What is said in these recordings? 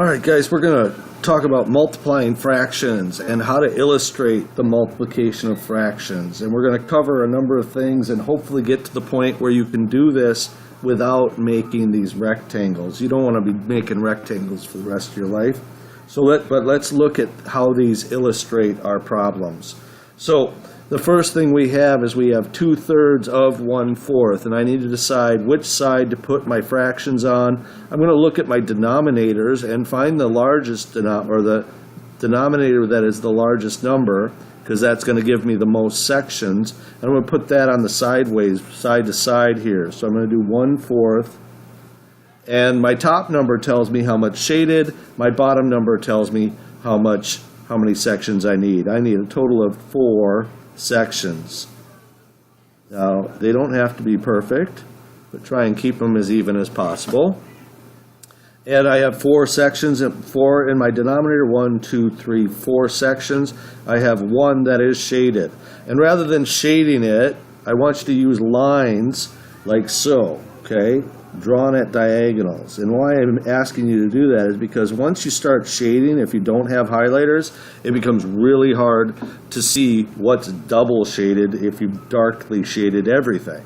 All right, guys, we're going to talk about multiplying fractions and how to illustrate the multiplication of fractions. And we're going to cover a number of things and hopefully get to the point where you can do this without making these rectangles. You don't want to be making rectangles for the rest of your life. But let's look at how these illustrate our problems. So the first thing we have is we have 2/3 of 1/4, and I need to decide which side to put my fractions on. I'm going to look at my denominators and find the largest the denominator that is the largest number, because that's going to give me the most sections. And I'm going to put that on the sideways, side to side here. So I'm going to do 1/4. And my top number tells me how much shaded. My bottom number tells me how many sections I need. I need a total of 4 sections. Now, they don't have to be perfect, but try and keep them as even as possible. And I have 4 sections, 4 in my denominator, 1, 2, 3, 4 sections. I have 1 that is shaded. And rather than shading it, I want you to use lines like so, okay? Drawn at diagonals. And why I'm asking you to do that is because once you start shading, if you don't have highlighters, it becomes really hard to see what's double shaded if you've darkly shaded everything.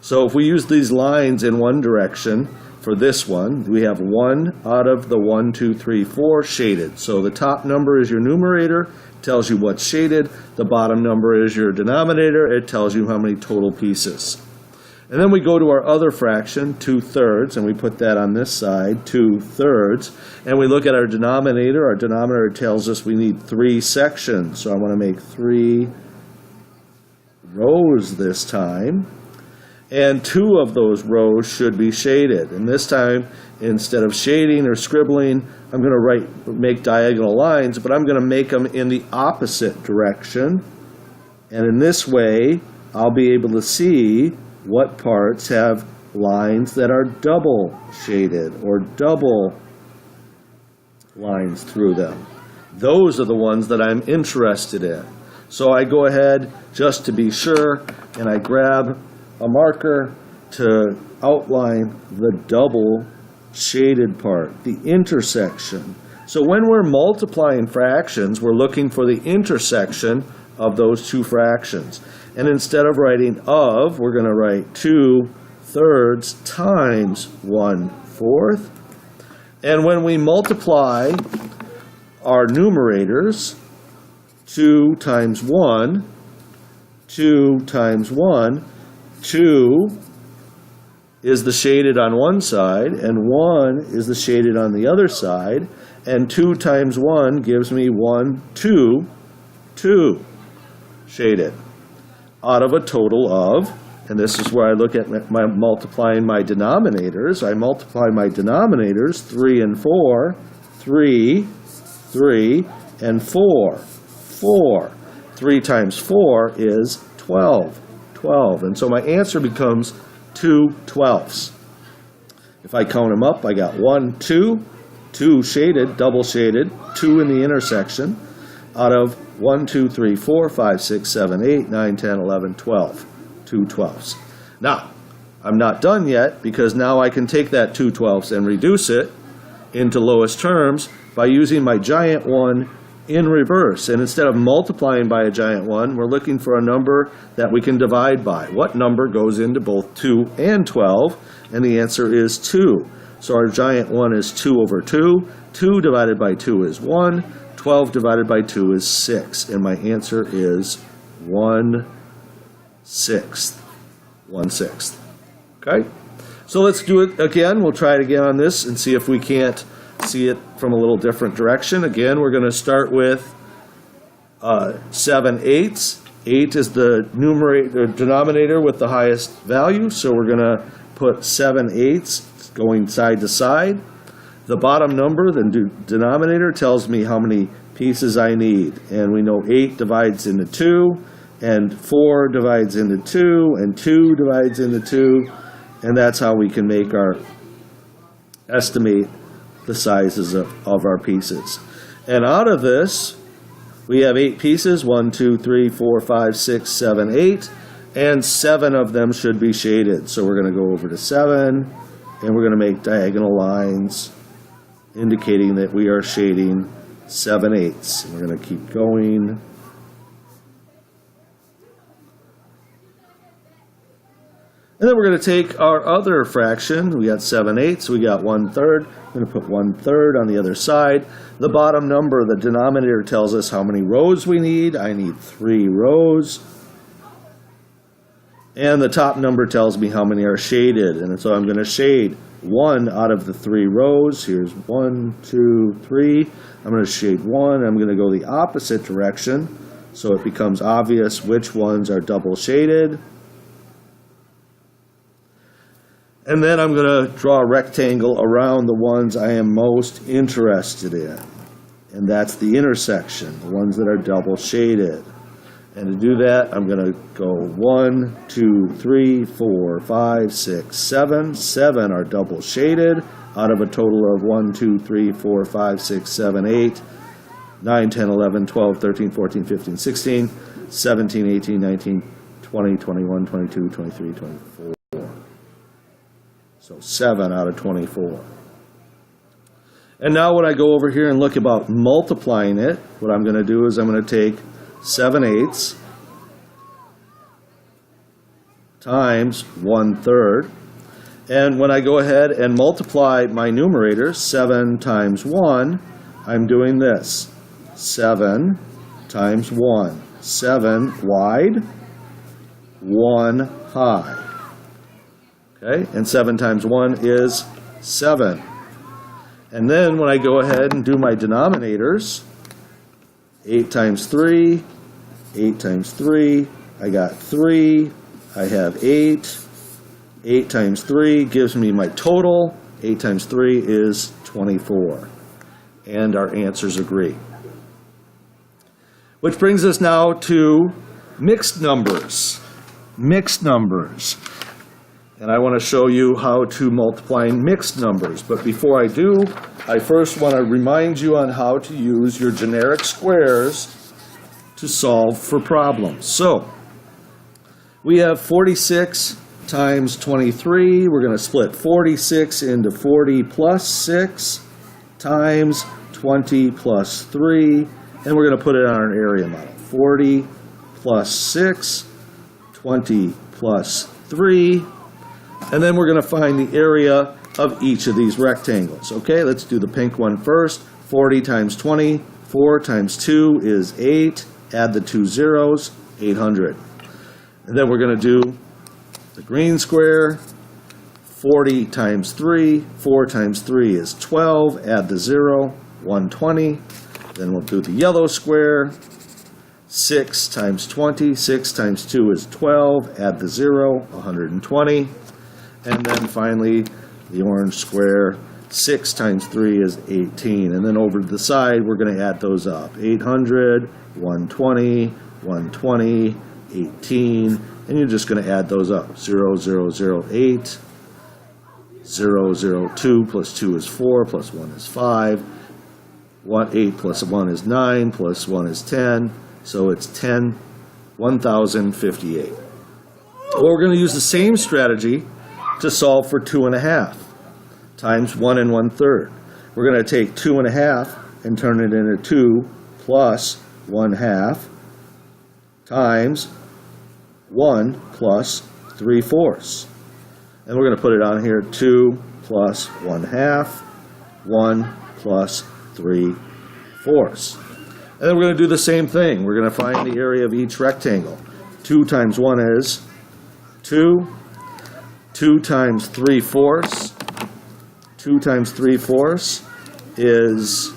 So if we use these lines in one direction, for this one, we have 1 out of the 1, 2, 3, 4 shaded. So the top number is your numerator, tells you what's shaded. The bottom number is your denominator, it tells you how many total pieces. And then we go to our other fraction, 2/3, and we put that on this side, 2/3. And we look at our denominator. Our denominator tells us we need 3 sections. So I want to make 3 rows this time. And 2 of those rows should be shaded. And this time, instead of shading or scribbling, I'm going to make diagonal lines, but I'm going to make them in the opposite direction. And in this way, I'll be able to see what parts have lines that are double shaded or double lines through them. Those are the ones that I'm interested in. So I go ahead just to be sure and I grab a marker to outline the double shaded part, the intersection. So when we're multiplying fractions, we're looking for the intersection of those 2 fractions. And instead of writing of, we're going to write 2/3 times 1/4. And when we multiply our numerators, 2 times 1, 2 times 1, 2 is the shaded on one side, and 1 is the shaded on the other side. And 2 times 1 gives me 1, 2, 2 shaded, out of a total of, and this is where I look at my multiplying my denominators. I multiply my denominators, 3 and 4, 3, 3, and 4, 4. 3 times 4 is 12, 12. And so my answer becomes 2/12. If I count them up, I got 1, 2, 2 shaded, double shaded, 2 in the intersection, out of 1, 2, 3, 4, 5, 6, 7, 8, 9, 10, 11, 12. 2/12. Now, I'm not done yet, because now I can take that 2/12 and reduce it into lowest terms by using my giant 1 in reverse. And instead of multiplying by a giant 1, we're looking for a number that we can divide by. What number goes into both 2 and 12? And the answer is 2. So our giant 1 is 2/2. 2 divided by 2 is 1. 12 divided by 2 is 6, and my answer is 1/6. 1/6. Okay? So let's do it again. We'll try it again on this and see if we can't see it from a little different direction. Again, we're going to start with 7/8. 8 is the denominator with the highest value, so we're going to put 7/8 going side to side. The bottom number, the denominator, tells me how many pieces I need. And we know 8 divides into 2, and 4 divides into 2, and 2 divides into 2. And that's how we can make our estimate the sizes of our pieces. And out of this, we have 8 pieces, 1, 2, 3, 4, 5, 6, 7, 8. And 7 of them should be shaded. So we're going to go over to 7, and we're going to make diagonal lines indicating that we are shading 7/8. We're going to keep going. And then we're going to take our other fraction. We got 7/8, we got 1/3. I'm going to put 1/3 on the other side. The bottom number, the denominator, tells us how many rows we need. I need 3 rows. And the top number tells me how many are shaded. And so I'm going to shade 1 out of the 3 rows. Here's 1, 2, 3. I'm going to shade 1. I'm going to go the opposite direction so it becomes obvious which ones are double shaded. And then I'm going to draw a rectangle around the ones I am most interested in. And that's the intersection, the ones that are double shaded. And to do that, I'm going to go 1, 2, 3, 4, 5, 6, 7. 7 are double shaded out of a total of 1, 2, 3, 4, 5, 6, 7, 8, 9, 10, 11, 12, 13, 14, 15, 16, 17, 18, 19, 20, 21, 22, 23, 24. So 7 out of 24. And now when I go over here and look about multiplying it, what I'm going to do is I'm going to take 7/8 times 1/3. And when I go ahead and multiply my numerators, 7 times 1, I'm doing this. 7 times 1. 7 wide, 1 high. Okay, and 7 times 1 is 7. And then when I go ahead and do my denominators, 8 times 3, 8 times 3, I got 3, I have 8. 8 times 3 gives me my total. 8 times 3 is 24. And our answers agree. Which brings us now to mixed numbers. Mixed numbers. And I want to show you how to multiply mixed numbers. But before I do, I first want to remind you on how to use your generic squares to solve for problems. So, we have 46 times 23. We're going to split 46 into 40 plus 6 times 20 plus 3. And we're going to put it on our area model. 40 plus 6, 20 plus 3. And then we're going to find the area of each of these rectangles. Okay, let's do the pink one first. 40 times 20. 4 times 2 is 8. Add the 2 zeros, 800. And then we're going to do the green square. 40 times 3. 4 times 3 is 12. Add the 0, 120. Then we'll do the yellow square. 6 times 20. 6 times 2 is 12. Add the 0, 120. And then finally, the orange square, 6 times 3 is 18. And then over to the side, we're going to add those up. 800, 120, 120, 18. And you're just going to add those up. 0, 0, 0, 8. 0, 0, 2 plus 2 is 4, plus 1 is 5. 8 plus 1 is 9, plus 1 is 10. So it's 1,058. Well, we're going to use the same strategy to solve for 2.5 times 1 and 1/3. We're going to take 2.5 and turn it into 2 plus 1/2 times 1 plus 3/4. And we're going to put it on here, 2 plus 1/2, 1 plus 3/4. And then we're going to do the same thing. We're going to find the area of each rectangle. 2 times 1 is 2. 2 times 3/4. 2 times 3/4 is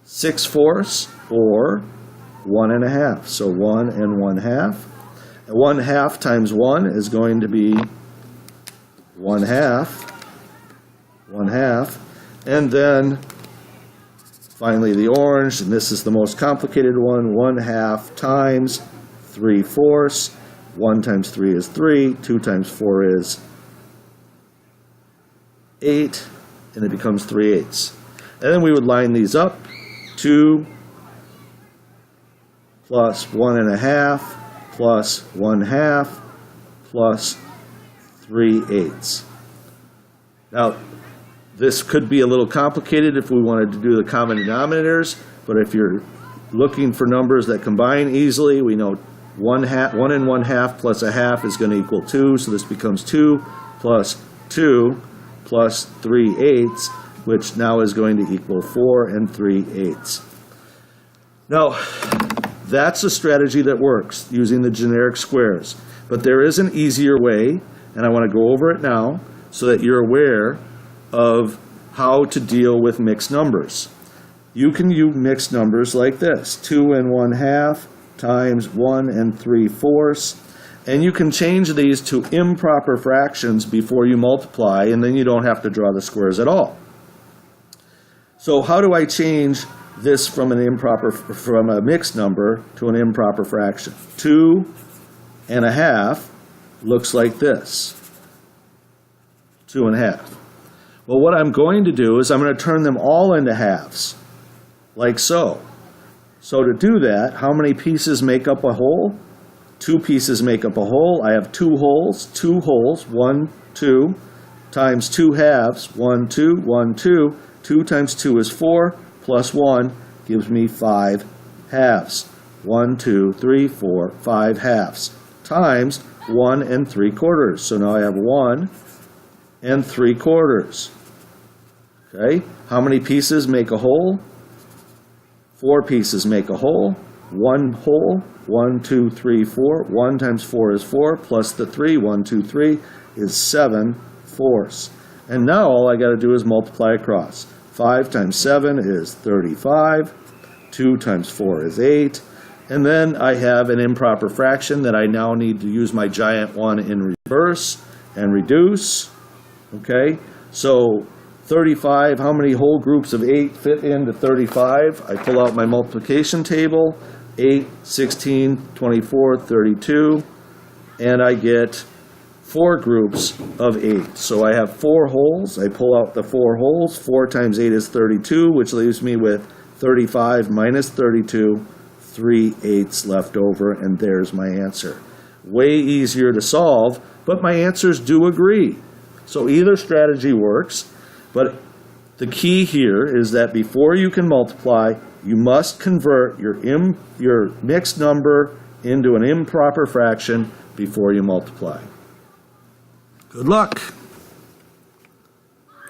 6/4, or 1.5. So 1 and 1/2. And 1/2 times 1 is going to be 1/2. 1/2. And then finally the orange, and this is the most complicated one, 1/2 times 3/4. 1 times 3 is 3, 2 times 4 is 8, and it becomes 3/8. And then we would line these up. 2 plus 1.5 plus 1/2 plus 3/8. Now, This could be a little complicated if we wanted to do the common denominators, but if you're looking for numbers that combine easily, we know 1 and 1/2 plus a half is going to equal 2, so this becomes 2 plus 2 plus 3/8, which now is going to equal 4 and 3/8. Now, that's a strategy that works, using the generic squares. But there is an easier way, and I want to go over it now so that you're aware of how to deal with mixed numbers. You can use mixed numbers like this, 2 and 1/2 times 1 and 3/4, and you can change these to improper fractions before you multiply, and then you don't have to draw the squares at all. So how do I change this from a mixed number to an improper fraction? 2 and 1/2 looks like this, 2 and 1/2. Well, what I'm going to do is I'm going to turn them all into halves, like so. So to do that, how many pieces make up a whole? 2 pieces make up a whole. I have 2 holes, 1, 2, times 2 halves, 1, 2, 1, 2. 2 times 2 is 4, plus 1 gives me 5 halves. 1, 2, 3, 4, 5 halves, times 1 and 3/4. So now I have 1 and 3/4. Okay, how many pieces make a whole? 4 pieces make a whole. 1 whole, 1, 2, 3, 4. 1 times 4 is 4, plus the 3, 1, 2, 3, is 7/4. And now all I got to do is multiply across. 5 times 7 is 35. 2 times 4 is 8. And then I have an improper fraction that I now need to use my giant 1 in reverse and reduce. Okay, so 35, how many whole groups of 8 fit into 35? I pull out my multiplication table, 8, 16, 24, 32, and I get 4 groups of 8. So I have 4 holes. I pull out the 4 holes. 4 times 8 is 32, which leaves me with 35 minus 32, 3/8 left over, and there's my answer. Way easier to solve, but my answers do agree. So either strategy works. But the key here is that before you can multiply, you must convert your mixed number into an improper fraction before you multiply. Good luck.